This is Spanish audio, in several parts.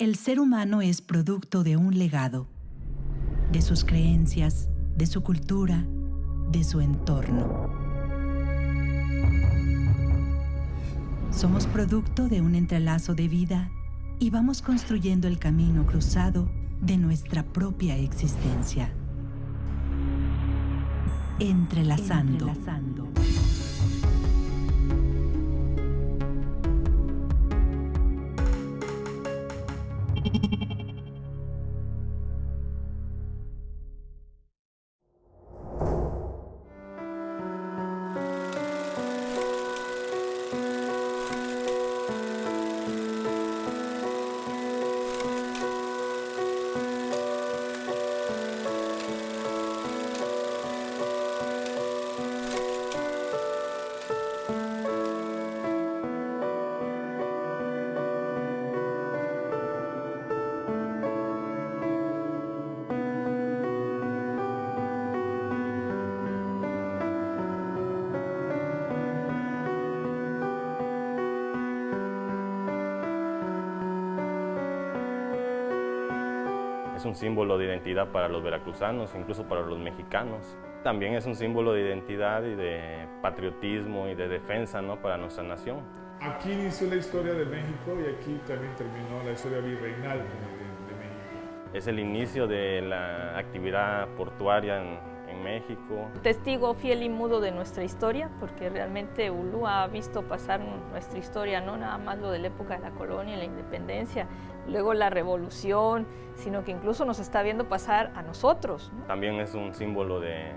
El ser humano es producto de un legado, de sus creencias, de su cultura, de su entorno. Somos producto de un entrelazo de vida y vamos construyendo el camino cruzado de nuestra propia existencia. Entrelazando. Es un símbolo de identidad para los veracruzanos, incluso para los mexicanos. También es un símbolo de identidad y de patriotismo y de defensa, ¿no?, para nuestra nación. Aquí inició la historia de México y aquí también terminó la historia virreinal de México. Es el inicio de la actividad portuaria en México. Testigo fiel y mudo de nuestra historia, porque realmente Ulúa ha visto pasar nuestra historia, no nada más lo de la época de la colonia, la independencia, luego la revolución, sino que incluso nos está viendo pasar a nosotros, ¿no? También es un símbolo de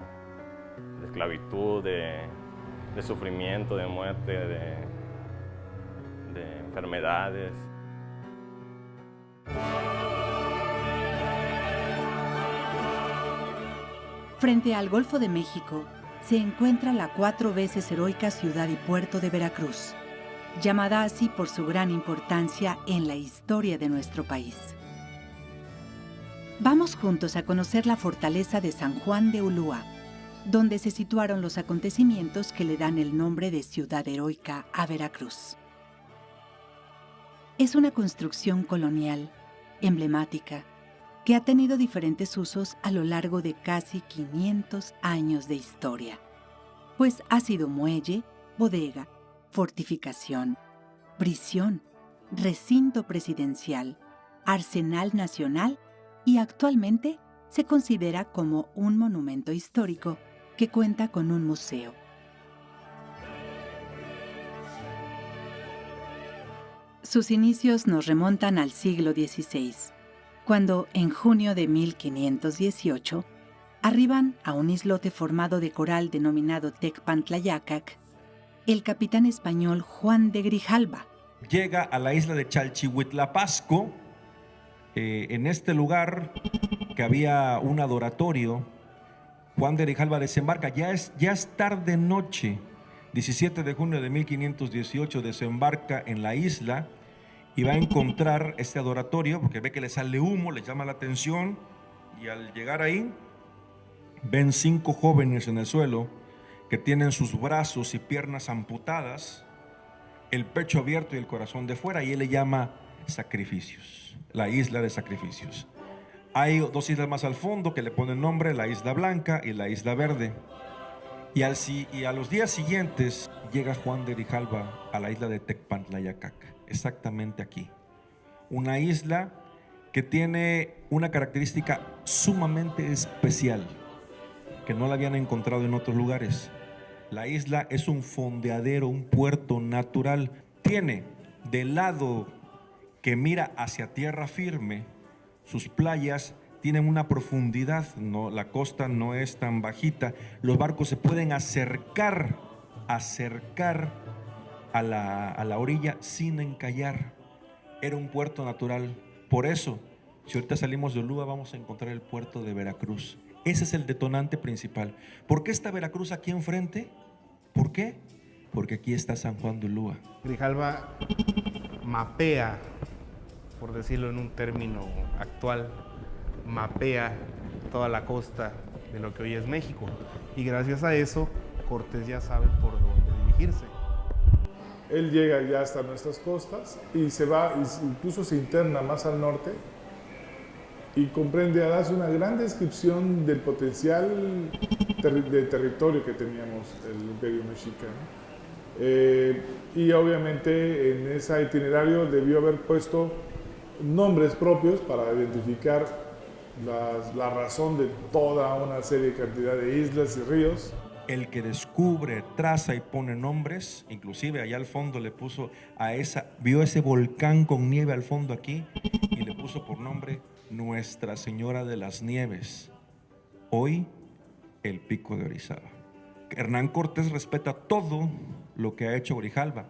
esclavitud, de sufrimiento, de muerte, de enfermedades. Frente al Golfo de México se encuentra la 4 veces heroica ciudad y puerto de Veracruz, llamada así por su gran importancia en la historia de nuestro país. Vamos juntos a conocer la fortaleza de San Juan de Ulúa, donde se situaron los acontecimientos que le dan el nombre de ciudad heroica a Veracruz. Es una construcción colonial, emblemática, que ha tenido diferentes usos a lo largo de casi 500 años de historia, pues ha sido muelle, bodega, fortificación, prisión, recinto presidencial, arsenal nacional y actualmente se considera como un monumento histórico que cuenta con un museo. Sus inicios nos remontan al siglo XVI, cuando en junio de 1518 arriban a un islote formado de coral denominado Tecpantlayacac el capitán español Juan de Grijalva. Llega a la isla de Chalchihuitlapasco. En este lugar que había un adoratorio, Juan de Grijalva desembarca. Ya es tarde noche, 17 de junio de 1518 desembarca en la isla y va a encontrar este adoratorio porque ve que le sale humo, le llama la atención, y al llegar ahí ven 5 jóvenes en el suelo que tienen sus brazos y piernas amputadas, el pecho abierto y el corazón de fuera, y él le llama Sacrificios, la isla de Sacrificios. Hay 2 islas más al fondo que le ponen nombre, la Isla Blanca y la Isla Verde. Y a los días siguientes llega Juan de Grijalva a la isla de Tecpantlayacac, exactamente aquí. Una isla que tiene una característica sumamente especial, que no la habían encontrado en otros lugares. La isla es un fondeadero, un puerto natural. Tiene del lado que mira hacia tierra firme, sus playas tienen una profundidad, la costa no es tan bajita, los barcos se pueden acercar a la orilla sin encallar. Era un puerto natural. Por eso, si ahorita salimos de Ulúa, vamos a encontrar el puerto de Veracruz. Ese es el detonante principal. ¿Por qué está Veracruz aquí enfrente? ¿Por qué? Porque aquí está San Juan de Ulúa. Grijalva mapea, por decirlo en un término actual, mapea toda la costa de lo que hoy es México. Y gracias a eso, Cortés ya sabe por dónde dirigirse. Él llega ya hasta nuestras costas y se va, incluso se interna más al norte y comprende, hace una gran descripción del potencial de territorio que teníamos el Imperio Mexica. Y obviamente en ese itinerario debió haber puesto nombres propios para identificar la razón de toda una serie, cantidad de islas y ríos. El que descubre, traza y pone nombres, inclusive allá al fondo le puso vio ese volcán con nieve al fondo aquí y le puso por nombre Nuestra Señora de las Nieves, hoy el Pico de Orizaba. Hernán Cortés respeta todo lo que ha hecho Grijalva.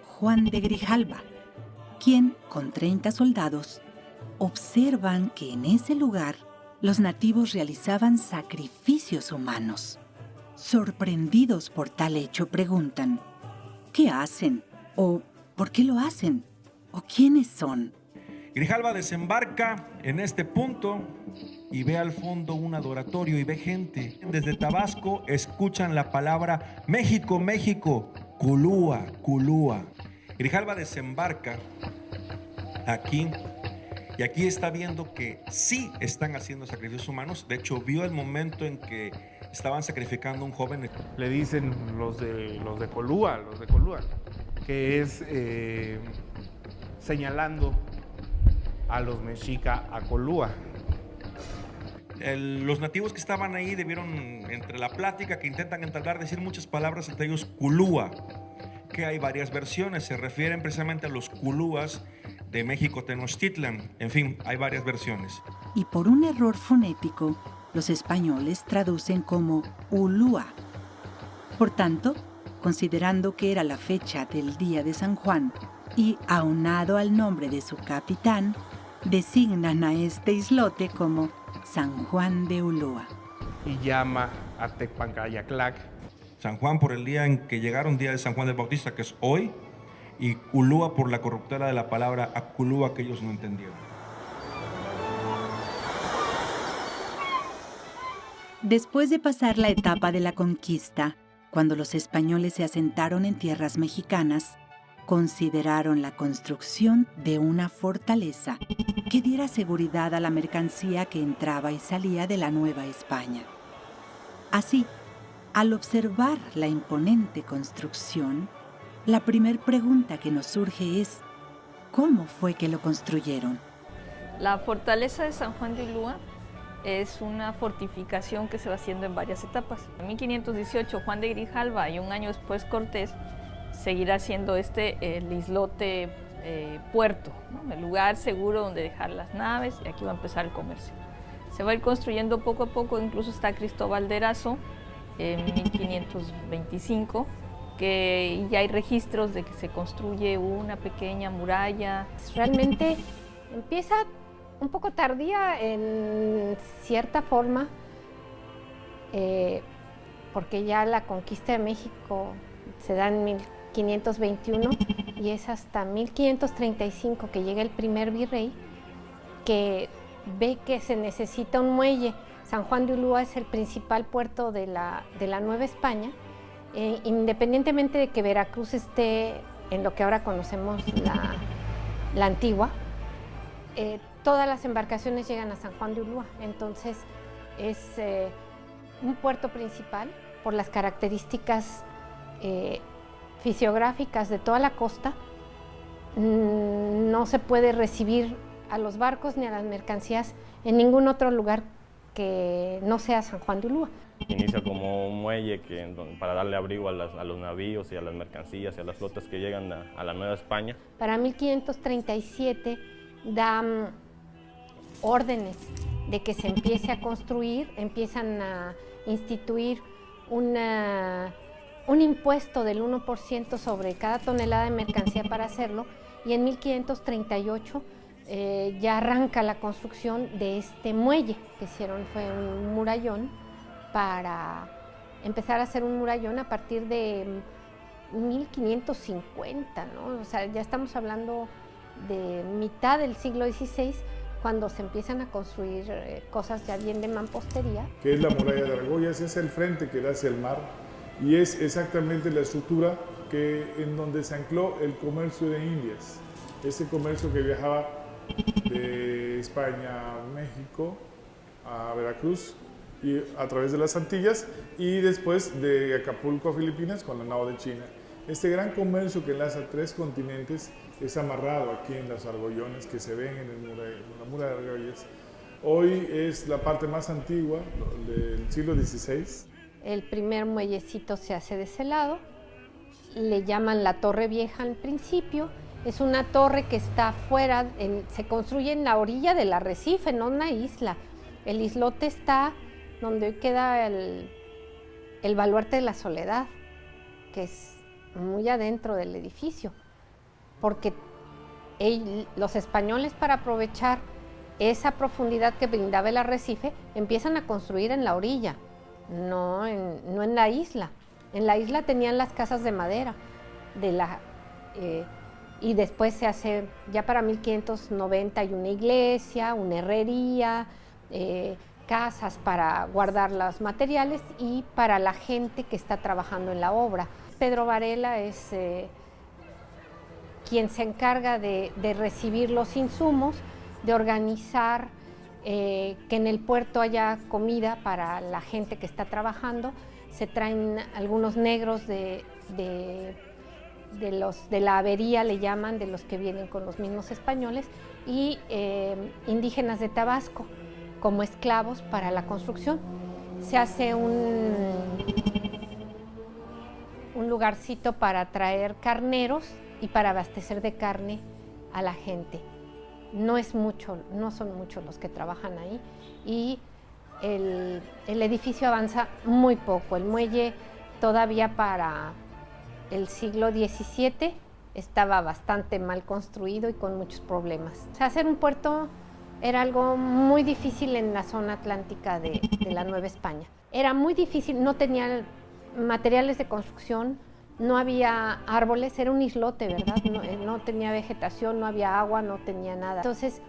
Juan de Grijalva, quien, con 30 soldados, observan que en ese lugar los nativos realizaban sacrificios humanos. Sorprendidos por tal hecho, preguntan: ¿qué hacen? ¿O por qué lo hacen? ¿O quiénes son? Grijalva desembarca en este punto y ve al fondo un adoratorio y ve gente. Desde Tabasco escuchan la palabra México, México, Culúa, Culúa. Grijalva desembarca aquí y aquí está viendo que sí están haciendo sacrificios humanos. De hecho, vio el momento en que estaban sacrificando a un joven. Le dicen los de Colúa, que es señalando a los mexica a Colúa. Los nativos que estaban ahí debieron, entre la plática que intentan entablar, decir muchas palabras, entre ellos Culúa, que hay varias versiones, se refieren precisamente a los culúas de México Tenochtitlan. En fin, hay varias versiones. Y por un error fonético, los españoles traducen como Ulúa. Por tanto, considerando que era la fecha del día de San Juan y aunado al nombre de su capitán, designan a este islote como San Juan de Ulúa. Y llama a Tecpancayaclac San Juan por el día en que llegaron, día de San Juan el Bautista, que es hoy, y Ulúa por la corruptela de la palabra Aculúa, que ellos no entendieron. Después de pasar la etapa de la conquista, cuando los españoles se asentaron en tierras mexicanas, consideraron la construcción de una fortaleza que diera seguridad a la mercancía que entraba y salía de la Nueva España. Así, al observar la imponente construcción, la primer pregunta que nos surge es: ¿cómo fue que lo construyeron? La fortaleza de San Juan de Ulúa es una fortificación que se va haciendo en varias etapas. En 1518 Juan de Grijalva y un año después Cortés seguirá siendo el islote puerto, ¿no? El lugar seguro donde dejar las naves, y aquí va a empezar el comercio. Se va a ir construyendo poco a poco, incluso está Cristóbal de Erazo en 1525, que ya hay registros de que se construye una pequeña muralla. Realmente empieza un poco tardía en cierta forma, porque ya la conquista de México se da en 1521 y es hasta 1535 que llega el primer virrey, que ve que se necesita un muelle. San Juan de Ulúa es el principal puerto de la Nueva España, independientemente de que Veracruz esté en lo que ahora conocemos la antigua. Todas las embarcaciones llegan a San Juan de Ulúa, entonces es un puerto principal por las características fisiográficas de toda la costa. No se puede recibir a los barcos ni a las mercancías en ningún otro lugar que no sea San Juan de Ulúa. Inicia como un muelle para darle abrigo a los navíos y a las mercancías y a las flotas que llegan a la Nueva España. Para 1537 dan órdenes de que se empiece a construir, empiezan a instituir un impuesto del 1% sobre cada tonelada de mercancía para hacerlo, y en 1538 ya arranca la construcción de este muelle que hicieron. Fue un murallón para empezar a hacer un murallón a partir de 1550, ¿no? O sea, ya estamos hablando de mitad del siglo XVI, cuando se empiezan a construir cosas ya bien de mampostería. Que es la muralla de Argollas, es el frente que da hacia el mar y es exactamente la estructura en donde se ancló el comercio de Indias. Ese comercio que viajaba de España a México, a Veracruz, y a través de las Antillas, y después de Acapulco a Filipinas con la nao de China. Este gran comercio que enlaza 3 continentes es amarrado aquí en los argollones que se ven en la muralla de Argollas. Hoy es la parte más antigua del siglo XVI. El primer muellecito se hace de ese lado, le llaman la Torre Vieja al principio. Es una torre que está fuera, se construye en la orilla del arrecife, no en una isla. El islote está donde hoy queda el baluarte de la Soledad, que es muy adentro del edificio, porque los españoles, para aprovechar esa profundidad que brindaba el arrecife, empiezan a construir en la orilla, no en la isla. En la isla tenían las casas de madera, y después se hace, ya para 1590 hay una iglesia, una herrería, casas para guardar los materiales y para la gente que está trabajando en la obra. Pedro Varela es quien se encarga de recibir los insumos, de organizar que en el puerto haya comida para la gente que está trabajando. Se traen algunos negros de la avería, le llaman, de los que vienen con los mismos españoles, y indígenas de Tabasco como esclavos para la construcción. Se hace un lugarcito para traer carneros y para abastecer de carne a la gente. No son muchos los que trabajan ahí, y el edificio avanza muy poco. El muelle todavía para el siglo XVII estaba bastante mal construido y con muchos problemas. O sea, hacer un puerto era algo muy difícil en la zona atlántica de la Nueva España. Era muy difícil, no tenía materiales de construcción, no había árboles, era un islote, ¿verdad? No tenía vegetación, no había agua, no tenía nada. Entonces,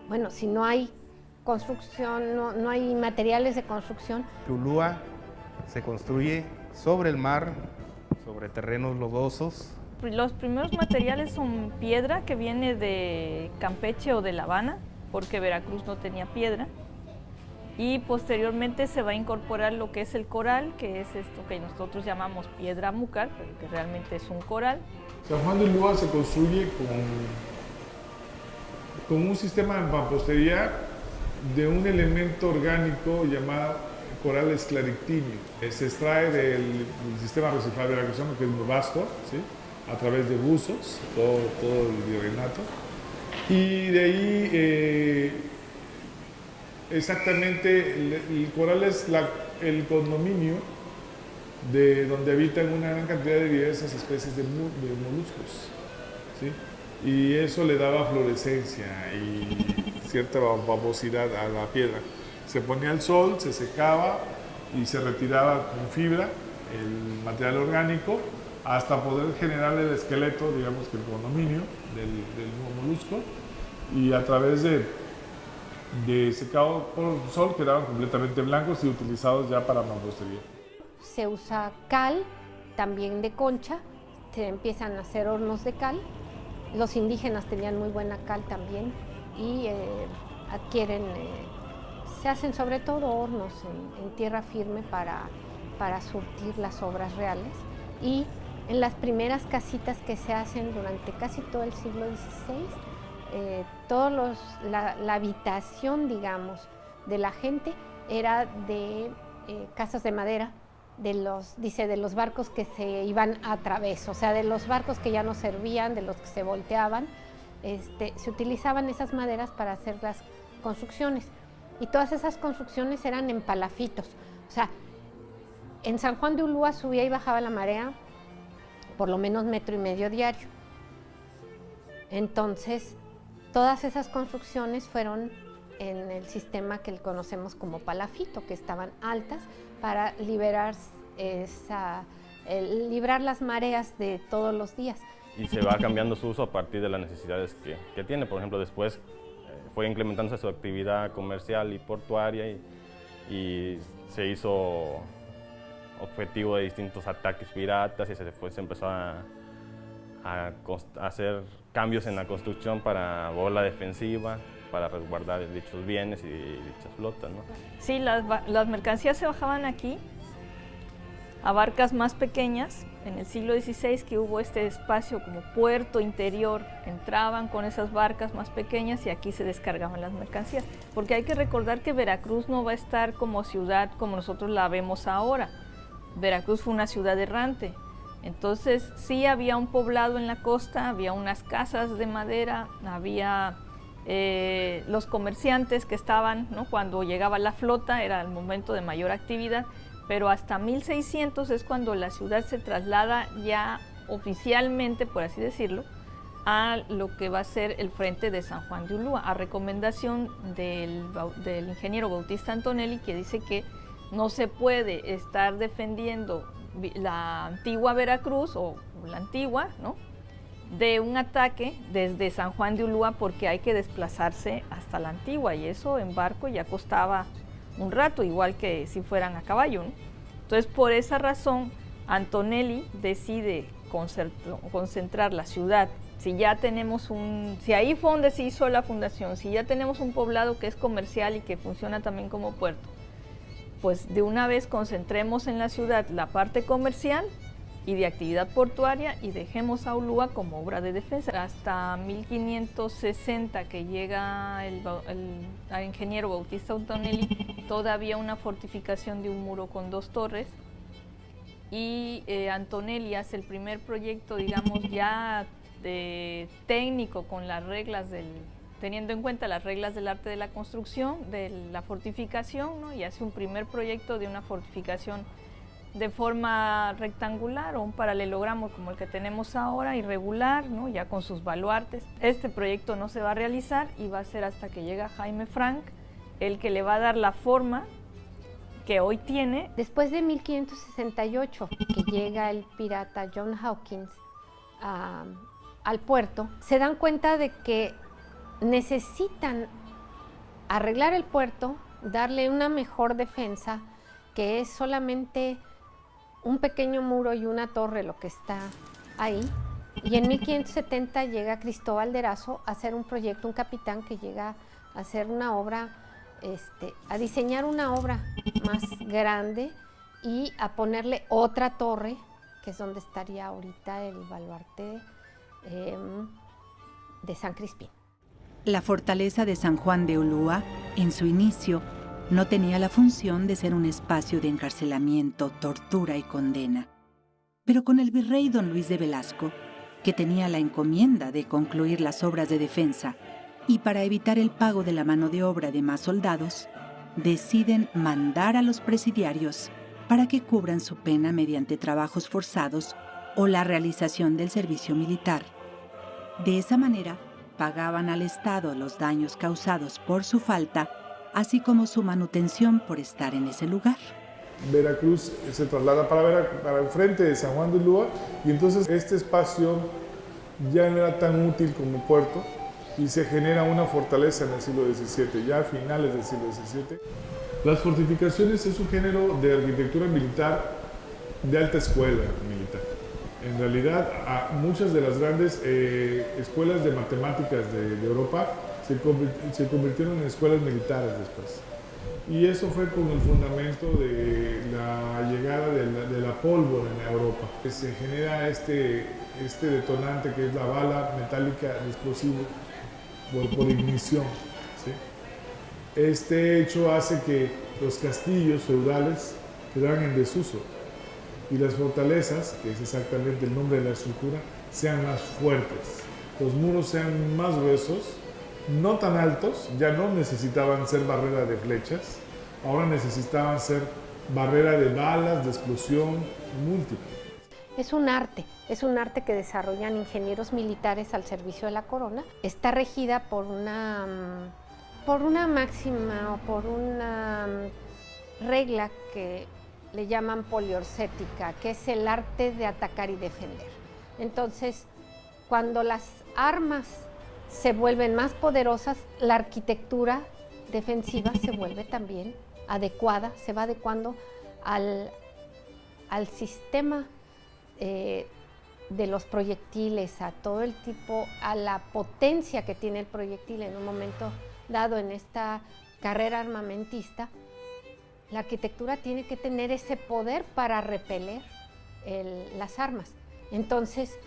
bueno, si no hay construcción, no hay materiales de construcción. Ulúa se construye sobre el mar, sobre terrenos lodosos. Los primeros materiales son piedra que viene de Campeche o de La Habana, porque Veracruz no tenía piedra, y posteriormente se va a incorporar lo que es el coral, que es esto que nosotros llamamos piedra múcar, pero que realmente es un coral. San Juan de Ulúa se construye con un sistema de mampostería de un elemento orgánico llamado coral esclarictinio. Se extrae del sistema arrecifal veracruzano, que es muy vasto, ¿sí?, a través de buzos, todo el virreinato. Y de ahí, exactamente, el coral es el condominio de donde habitan una gran cantidad de diversas especies de moluscos, ¿sí? Y eso le daba fluorescencia y cierta babosidad a la piedra. Se ponía al sol, se secaba y se retiraba con fibra el material orgánico hasta poder generar el esqueleto, digamos que el condominio del nuevo molusco, y a través de secado por sol quedaban completamente blancos y utilizados ya para mampostería. Se usa cal, también de concha, se empiezan a hacer hornos de cal. Los indígenas tenían muy buena cal también, y se hacen sobre todo hornos en tierra firme para surtir las obras reales. Y en las primeras casitas que se hacen durante casi todo el siglo XVI, la habitación, digamos, de la gente era de casas de madera, de los barcos que se iban a través, o sea, de los barcos que ya no servían, de los que se volteaban, se utilizaban esas maderas para hacer las construcciones. Y todas esas construcciones eran en palafitos. O sea, en San Juan de Ulúa subía y bajaba la marea por lo menos 1,5 metros diario. Entonces, todas esas construcciones fueron en el sistema que conocemos como palafito, que estaban altas para librar las mareas de todos los días. Y se va cambiando su uso a partir de las necesidades que tiene. Por ejemplo, después fue incrementándose su actividad comercial y portuaria y se hizo objetivo de distintos ataques piratas y se empezó a hacer cambios en la construcción para bola defensiva, para resguardar dichos bienes y dichas flotas, ¿no? Sí, las mercancías se bajaban aquí a barcas más pequeñas. En el siglo XVI, que hubo este espacio como puerto interior, entraban con esas barcas más pequeñas y aquí se descargaban las mercancías. Porque hay que recordar que Veracruz no va a estar como ciudad como nosotros la vemos ahora. Veracruz fue una ciudad errante. Entonces sí había un poblado en la costa, había unas casas de madera, había los comerciantes que estaban, ¿no? Cuando llegaba la flota era el momento de mayor actividad, pero hasta 1600 es cuando la ciudad se traslada ya oficialmente, por así decirlo, a lo que va a ser el frente de San Juan de Ulúa, a recomendación del ingeniero Bautista Antonelli, que dice que no se puede estar defendiendo la antigua Veracruz o la antigua, ¿no?, de un ataque desde San Juan de Ulúa, porque hay que desplazarse hasta la antigua y eso en barco ya costaba un rato, igual que si fueran a caballo, ¿no? Entonces, por esa razón, Antonelli decide concentrar la ciudad. Si ahí fue donde se hizo la fundación, si ya tenemos un poblado que es comercial y que funciona también como puerto, pues de una vez concentremos en la ciudad la parte comercial y de actividad portuaria y dejemos a Ulúa como obra de defensa. Hasta 1560 que llega el ingeniero Bautista Antonelli, todavía una fortificación de un muro con 2 torres y Antonelli hace el primer proyecto, digamos, ya técnico con las reglas teniendo en cuenta las reglas del arte de la construcción, de la fortificación, ¿no? Y hace un primer proyecto de una fortificación de forma rectangular o un paralelogramo como el que tenemos ahora, irregular, ¿no?, ya con sus baluartes. Este proyecto no se va a realizar y va a ser hasta que llega Jaime Frank el que le va a dar la forma que hoy tiene. Después de 1568, que llega el pirata John Hawkins al puerto, se dan cuenta de que necesitan arreglar el puerto, darle una mejor defensa, que es solamente un pequeño muro y una torre lo que está ahí. Y en 1570 llega Cristóbal de Erazo a hacer un proyecto, un capitán que llega a hacer una obra, a diseñar una obra más grande y a ponerle otra torre, que es donde estaría ahorita el baluarte de San Crispín. La fortaleza de San Juan de Ulúa, en su inicio, no tenía la función de ser un espacio de encarcelamiento, tortura y condena. Pero con el virrey don Luis de Velasco, que tenía la encomienda de concluir las obras de defensa, y para evitar el pago de la mano de obra de más soldados, deciden mandar a los presidiarios para que cubran su pena mediante trabajos forzados o la realización del servicio militar. De esa manera, pagaban al Estado los daños causados por su falta, así como su manutención por estar en ese lugar. Veracruz se traslada para el frente de San Juan de Ulúa y entonces este espacio ya no era tan útil como puerto y se genera una fortaleza en el siglo XVII, ya a finales del siglo XVII. Las fortificaciones es un género de arquitectura militar de alta escuela militar. En realidad, muchas de las grandes escuelas de matemáticas de Europa se convirtieron en escuelas militares después. Y eso fue con el fundamento de la llegada de la pólvora en Europa. Se genera este detonante que es la bala metálica de explosivo por ignición, ¿sí? Este hecho hace que los castillos feudales quedaran en desuso y las fortalezas, que es exactamente el nombre de la estructura, sean más fuertes, los muros sean más gruesos, no tan altos, ya no necesitaban ser barrera de flechas, ahora necesitaban ser barrera de balas, de explosión múltiple. Es un arte que desarrollan ingenieros militares al servicio de la corona. Está regida por una máxima o por una regla que le llaman poliorcética, que es el arte de atacar y defender. Entonces, cuando las armas se vuelven más poderosas, la arquitectura defensiva se vuelve también adecuada, se va adecuando al sistema de los proyectiles, a todo el tipo, a la potencia que tiene el proyectil en un momento dado en esta carrera armamentista. La arquitectura tiene que tener ese poder para repeler las armas. Entonces,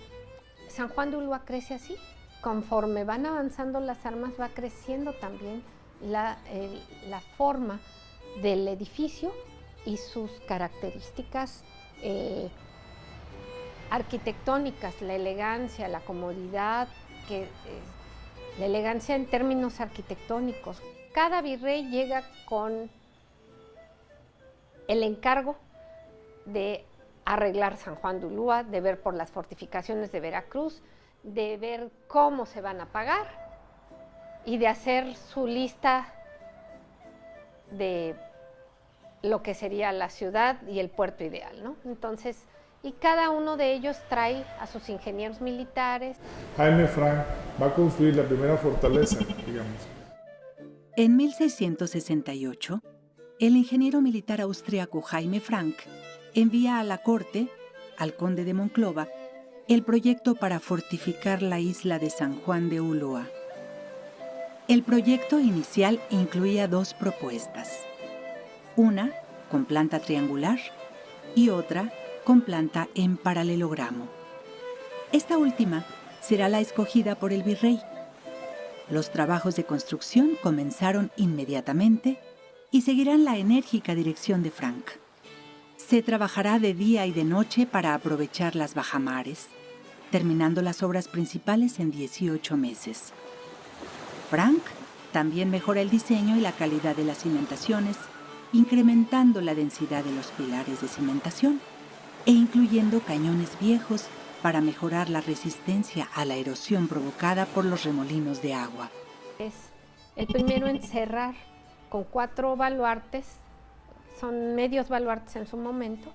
San Juan de Ulúa crece así. Conforme van avanzando las armas, va creciendo también la forma del edificio y sus características arquitectónicas, la elegancia, la comodidad, la elegancia en términos arquitectónicos. Cada virrey llega con el encargo de arreglar San Juan de Ulúa, de ver por las fortificaciones de Veracruz, de ver cómo se van a pagar y de hacer su lista de lo que sería la ciudad y el puerto ideal, ¿no? Entonces, y cada uno de ellos trae a sus ingenieros militares. Jaime Frank va a construir la primera fortaleza, digamos. En 1668, el ingeniero militar austriaco Jaime Frank envía a la corte, al conde de Monclova, el proyecto para fortificar la isla de San Juan de Ulúa. El proyecto inicial incluía 2 propuestas, una con planta triangular y otra con planta en paralelogramo. Esta última será la escogida por el virrey. Los trabajos de construcción comenzaron inmediatamente y seguirán la enérgica dirección de Frank. Se trabajará de día y de noche para aprovechar las bajamares, terminando las obras principales en 18 meses. Frank también mejora el diseño y la calidad de las cimentaciones, incrementando la densidad de los pilares de cimentación e incluyendo cañones viejos para mejorar la resistencia a la erosión provocada por los remolinos de agua. Es el primero en cerrar con 4 baluartes, son medios baluartes en su momento,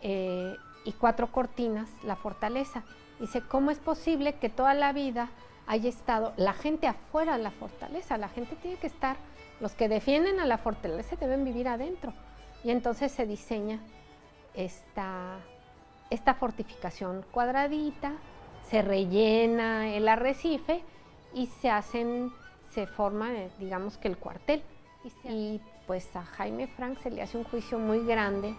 y 4 cortinas, la fortaleza. Dice, ¿cómo es posible que toda la vida haya estado la gente afuera de la fortaleza? La gente tiene que estar, los que defienden a la fortaleza deben vivir adentro. Y entonces se diseña esta fortificación cuadradita, se rellena el arrecife y se forma, digamos que el cuartel. Y pues a Jaime Frank se le hace un juicio muy grande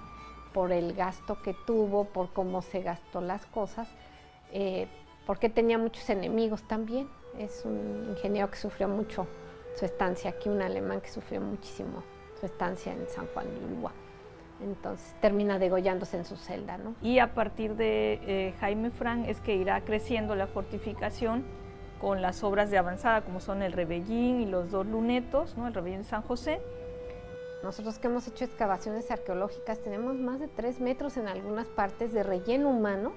por el gasto que tuvo, por cómo se gastó las cosas, porque tenía muchos enemigos también. Es un ingeniero que sufrió mucho su estancia aquí, un alemán que sufrió muchísimo su estancia en San Juan de Ulúa. Entonces termina degollándose en su celda, ¿no? Y a partir de Jaime Frank es que irá creciendo la fortificación con las obras de avanzada, como son el Rebellín y los 2 lunetos, ¿no? El Rebellín de San José. Nosotros que hemos hecho excavaciones arqueológicas tenemos más de 3 metros en algunas partes de relleno humano,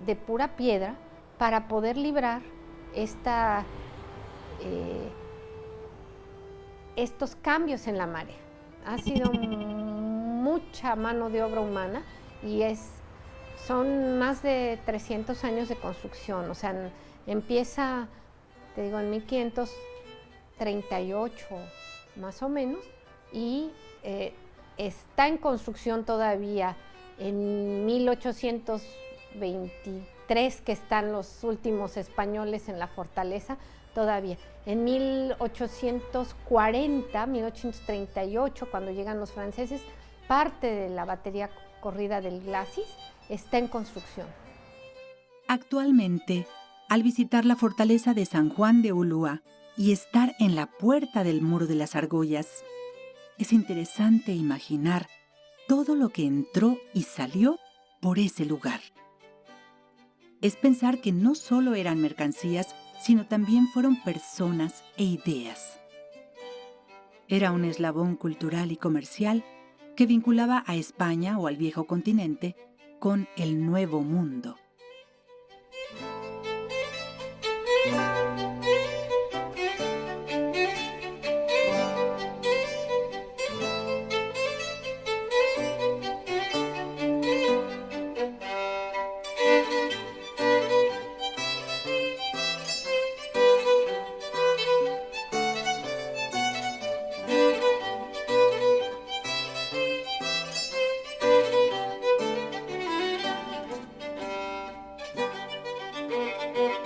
de pura piedra, para poder librar estos cambios en la marea. Ha sido mucha mano de obra humana y son más de 300 años de construcción, o sea, empieza, te digo, en 1538 más o menos, y está en construcción todavía en 1823, que están los últimos españoles en la fortaleza, todavía. En 1840, 1838, cuando llegan los franceses, parte de la batería corrida del glacis está en construcción. Actualmente, al visitar la fortaleza de San Juan de Ulúa y estar en la puerta del Muro de las Argollas, es interesante imaginar todo lo que entró y salió por ese lugar. Es pensar que no solo eran mercancías, sino también fueron personas e ideas. Era un eslabón cultural y comercial que vinculaba a España o al viejo continente con el Nuevo Mundo. Thank you.